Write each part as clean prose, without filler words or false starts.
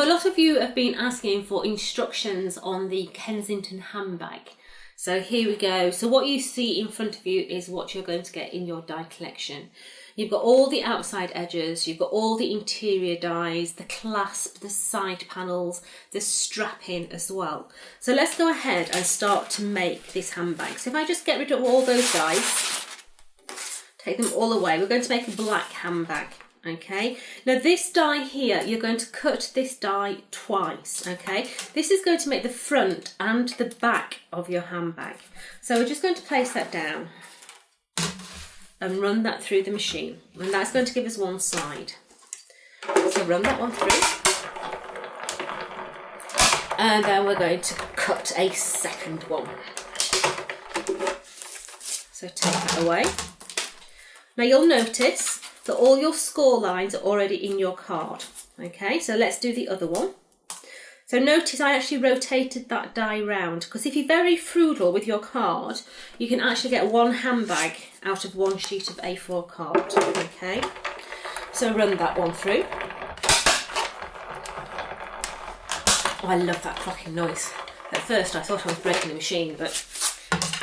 a lot of you have been asking for instructions on the Kensington handbag. So here we go. So what you see in front of you is what you're going to get in your die collection. You've got all the outside edges, you've got all the interior dies, the clasp, the side panels, the strapping as well. So let's go ahead and start to make this handbag. So if I just get rid of all those dies, take them all away, we're going to make a black handbag. Okay, now this die here, you're going to cut this die twice. Okay, this is going to make the front and the back of your handbag. So we're just going to place that down and run that through the machine, and that's going to give us one side. So run that one through, and then we're going to cut a second one. So take that away. Now you'll notice that all your score lines are already in your card. Okay, so let's do the other one. So notice I actually rotated that die round, because if you're very frugal with your card, you can actually get one handbag out of one sheet of A4 card. Okay, so run that one through. Oh, I love that clocking noise. At first I thought I was breaking the machine, but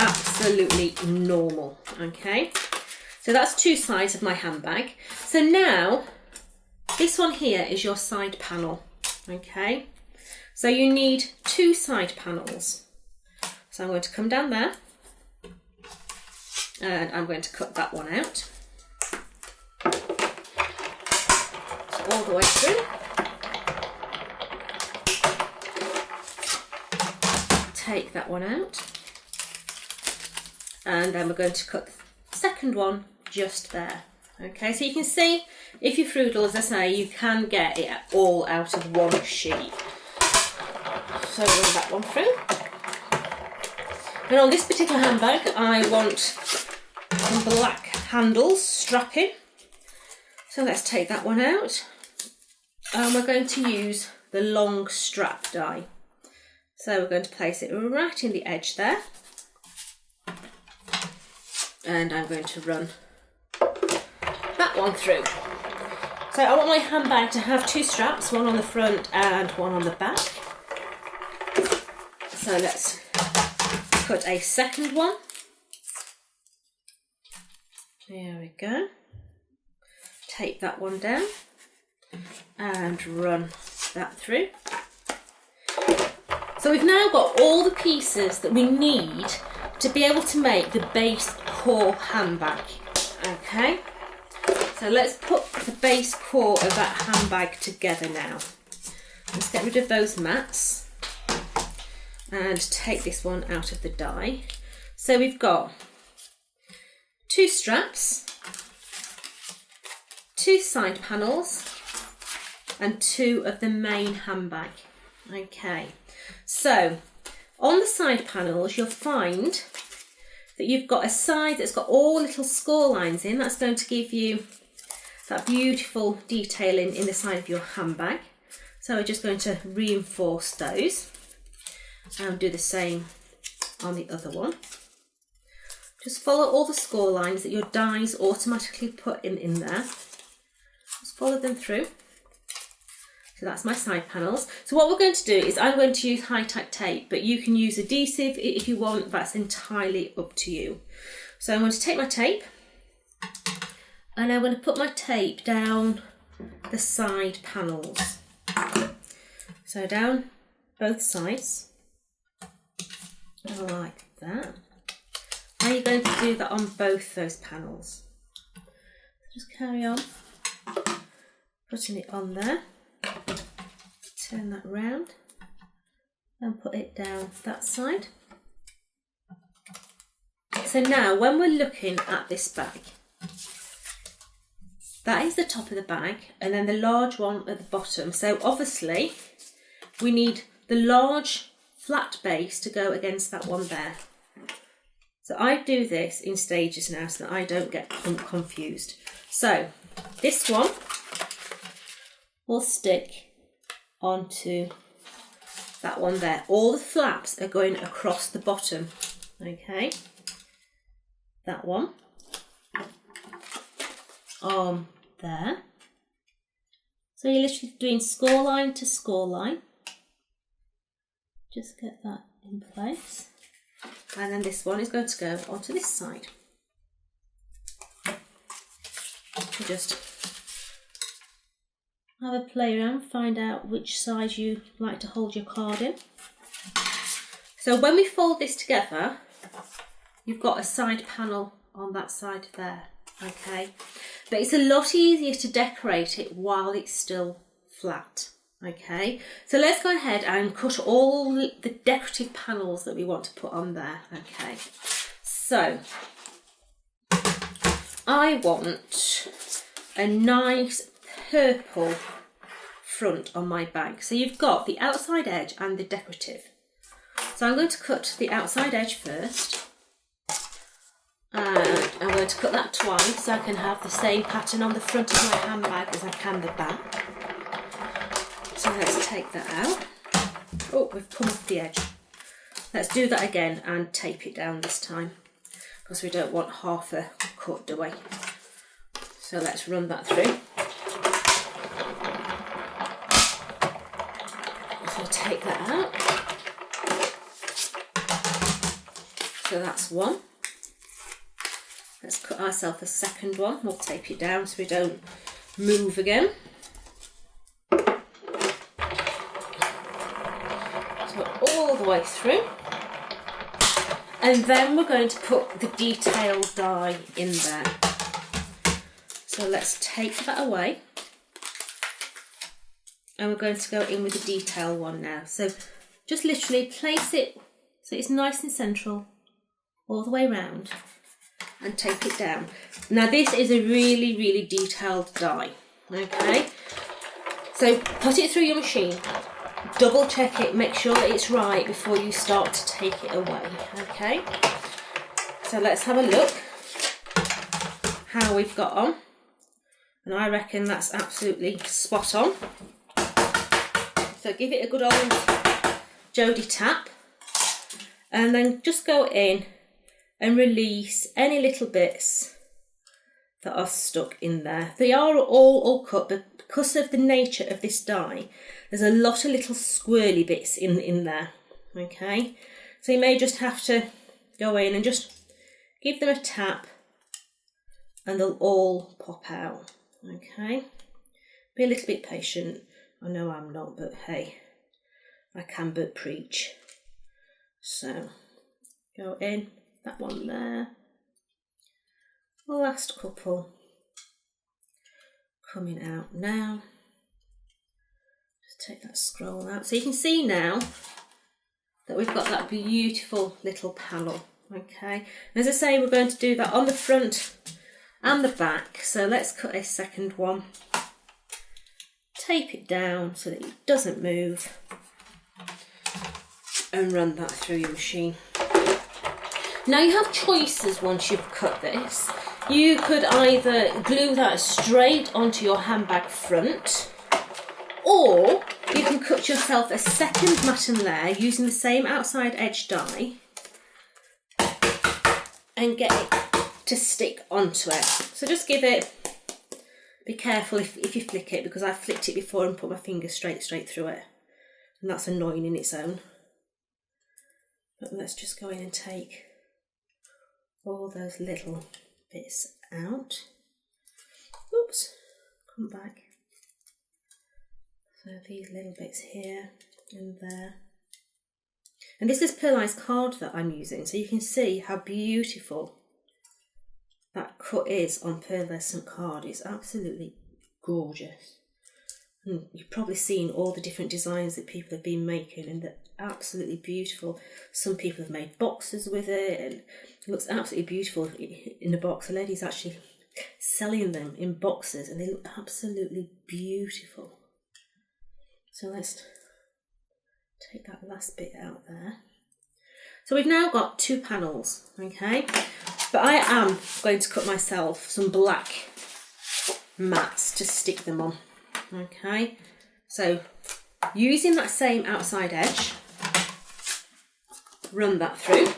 absolutely normal. Okay. So that's two sides of my handbag. So now, this one here is your side panel, okay? So you need two side panels. So I'm going to come down there, and I'm going to cut that one out. So all the way through. Take that one out. And then we're going to cut the second one just there. Okay, so you can see, if you're frugal, as I say, you can get it all out of one sheet. So run that one through. And on this particular handbag, I want some black handles strapping. So let's take that one out. And we're going to use the long strap die. So we're going to place it right in the edge there. And I'm going to run that one through. So I want my handbag to have two straps, one on the front and one on the back. So let's cut a second one. There we go. Take that one down and run that through. So we've now got all the pieces that we need to be able to make the base core handbag. Okay, so let's put the base core of that handbag together now. Let's get rid of those mats and take this one out of the die. So we've got two straps, two side panels and two of the main handbag. Okay, so on the side panels you'll find that you've got a side that's got all little score lines in. That's going to give you that beautiful detailing in the side of your handbag. So we're just going to reinforce those and do the same on the other one. Just follow all the score lines that your dies automatically put in there. Just follow them through. So that's my side panels. So what we're going to do is I'm going to use high-tack tape, but you can use adhesive if you want. That's entirely up to you. So I'm going to take my tape and I'm going to put my tape down the side panels. So down both sides, like that. Now you're going to do that on both those panels. So just carry on putting it on there. Turn that round and put it down that side. So now when we're looking at this bag, that is the top of the bag and then the large one at the bottom. So obviously we need the large flat base to go against that one there. So I do this in stages now so that I don't get confused. So this one will stick onto that one there. All the flaps are going across the bottom. Okay, that one on there, So you're literally doing score line to score line. Just get that in place. And then this one is going to go onto this side. Just have a play around, find out which side you like to hold your card in. So when we fold this together, you've got a side panel on that side there, okay? But it's a lot easier to decorate it while it's still flat, okay? So let's go ahead and cut all the decorative panels that we want to put on there, okay? So I want a nice purple front on my bag. So you've got the outside edge and the decorative. So I'm going to cut the outside edge first. And I'm going to cut that twice so I can have the same pattern on the front of my handbag as I can the back. So let's take that out. Oh, we've come off the edge. Let's do that again and tape it down this time, because we don't want half a cut, do we? So let's run that through. So take that out. So that's one. Let's cut ourselves a second one. We'll tape it down so we don't move again. So all the way through. And then we're going to put the detailed die in there. So let's take that away. And we're going to go in with the detail one now. So just literally place it so it's nice and central all the way around and tape it down. Now this is a really, really detailed die, okay? So put it through your machine, double check it, make sure that it's right before you start to take it away, okay? So let's have a look how we've got on. And I reckon that's absolutely spot on. So give it a good old Jodie tap. And then just go in and release any little bits that are stuck in there. They are all cut, but because of the nature of this die, there's a lot of little squirrely bits in there, okay? So you may just have to go in and just give them a tap and they'll all pop out. Okay, be a little bit patient. I know I'm not, but hey, I can but preach. So go in, that one there. The last couple coming out now. Just take that scroll out. So you can see now that we've got that beautiful little panel. Okay, as I say, we're going to do that on the front and the back. So let's cut a second one, tape it down so that it doesn't move, and run that through your machine. Now you have choices once you've cut this. You could either glue that straight onto your handbag front, or you can cut yourself a second matten layer using the same outside edge die and get it to stick onto it. So just give it, be careful if you flick it, because I flicked it before and put my finger straight through it, and that's annoying in its own. But let's just go in and take all those little bits out. Oops, come back. So these little bits here and there. And this is pearlized card that I'm using, so you can see how beautiful that cut is on pearlescent card. It's absolutely gorgeous. And you've probably seen all the different designs that people have been making, and they're absolutely beautiful. Some people have made boxes with it, and it looks absolutely beautiful in a box. The lady's actually selling them in boxes, and they look absolutely beautiful. So let's take that last bit out there. So we've now got two panels, okay? But I am going to cut myself some black mats to stick them on, okay? So using that same outside edge, run that through.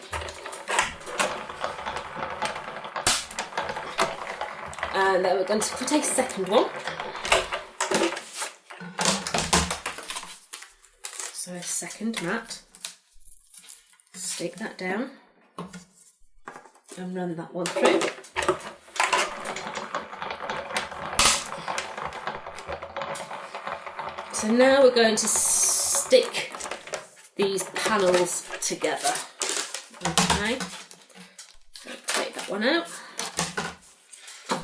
And then we're going to put a second one. So a second mat, stick that down and run that one through. So now we're going to stick these panels together. Okay, so take that one out,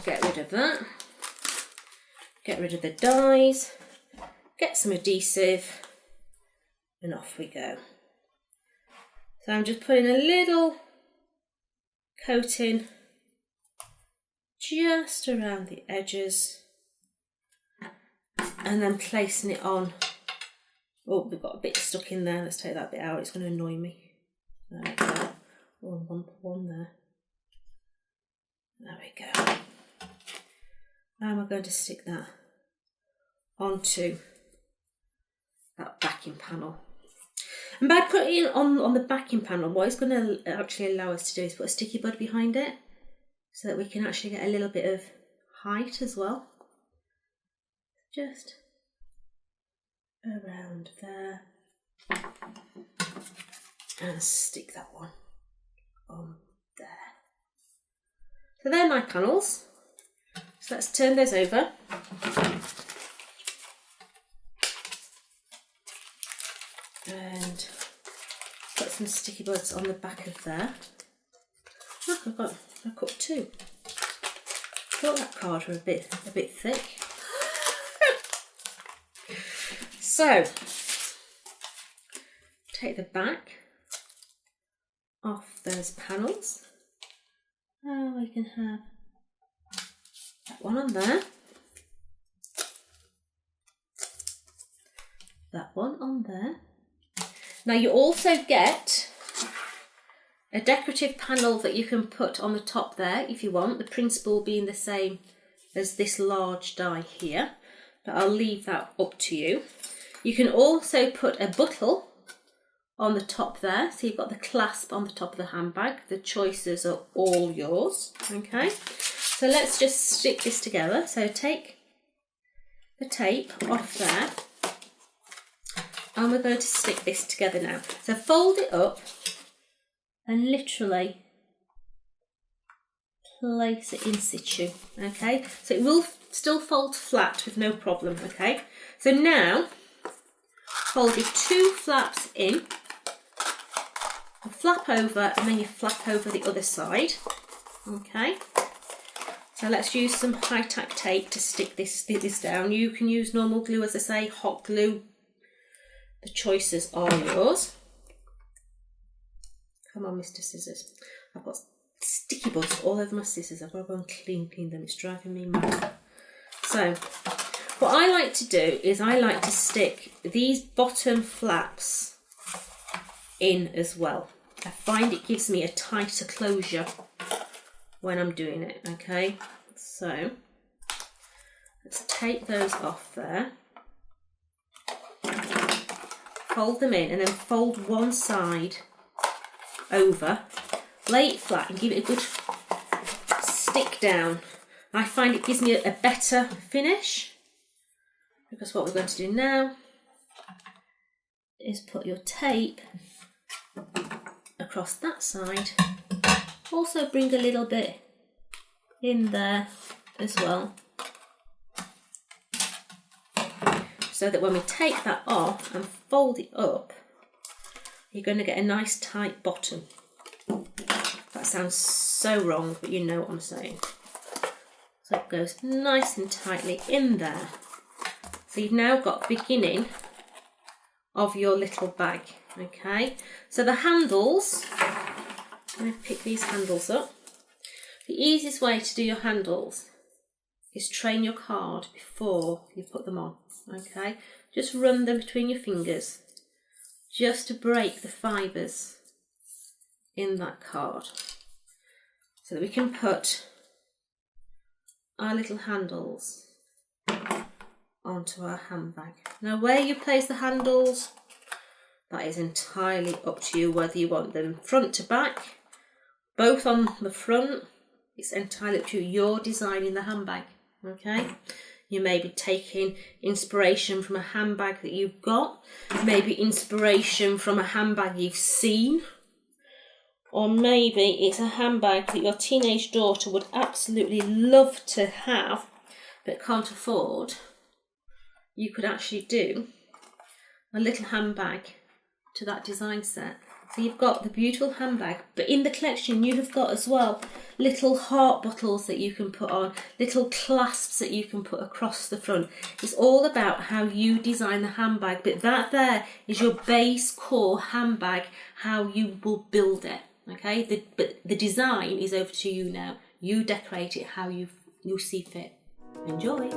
get rid of that, get rid of the dies, get some adhesive, and off we go. So I'm just putting a little coating just around the edges and then placing it on. Oh, we've got a bit stuck in there. Let's take that bit out. It's going to annoy me. There we go. Oh, one there. There we go. And we're going to stick that onto that backing panel. And by putting it on the backing panel, what it's going to actually allow us to do is put a sticky bud behind it so that we can actually get a little bit of height as well. Just around there. And stick that one on there. So they're my panels. So let's turn those over. And put some sticky buds on the back of there. Look, I cut two. I thought that card were a bit thick. So take the back off those panels. And we can have that one on there. That one on there. Now you also get a decorative panel that you can put on the top there if you want, the principle being the same as this large die here, but I'll leave that up to you. You can also put a buttle on the top there, so you've got the clasp on the top of the handbag. The choices are all yours, okay? So let's just stick this together. So take the tape off there. And we're going to stick this together now. So fold it up and literally place it in situ, okay? So it will still fold flat with no problem, okay? So now, fold your two flaps in, flap over, and then you flap over the other side, okay? So let's use some high-tack tape to stick this down. You can use normal glue, as I say, hot glue. The choices are yours. Come on, Mr. Scissors. I've got sticky buds all over my scissors. I've got to go and clean them. It's driving me mad. So, what I like to do is I like to stick these bottom flaps in as well. I find it gives me a tighter closure when I'm doing it, okay? So, let's take those off there. Fold them in and then fold one side over, lay it flat and give it a good stick down. I find it gives me a better finish, because what we're going to do now is put your tape across that side. Also bring a little bit in there as well, so that when we take that off and fold it up, you're going to get a nice tight bottom. That sounds so wrong, but you know what I'm saying. So it goes nice and tightly in there. So you've now got the beginning of your little bag, okay? So the handles, I'm going to pick these handles up. The easiest way to do your handles is train your card before you put them on, okay? Just run them between your fingers, just to break the fibres in that card, so that we can put our little handles onto our handbag. Now where you place the handles, that is entirely up to you, whether you want them front to back, both on the front, it's entirely up to you. You're designing the handbag, okay? You may be taking inspiration from a handbag that you've got, maybe inspiration from a handbag you've seen, or maybe it's a handbag that your teenage daughter would absolutely love to have but can't afford. You could actually do a little handbag to that design set. So you've got the beautiful handbag, but in the collection you have got as well little heart bottles that you can put on, little clasps that you can put across the front. It's all about how you design the handbag, but that there is your base core handbag, how you will build it. Okay, but the design is over to you now. You decorate it how you see fit. Enjoy.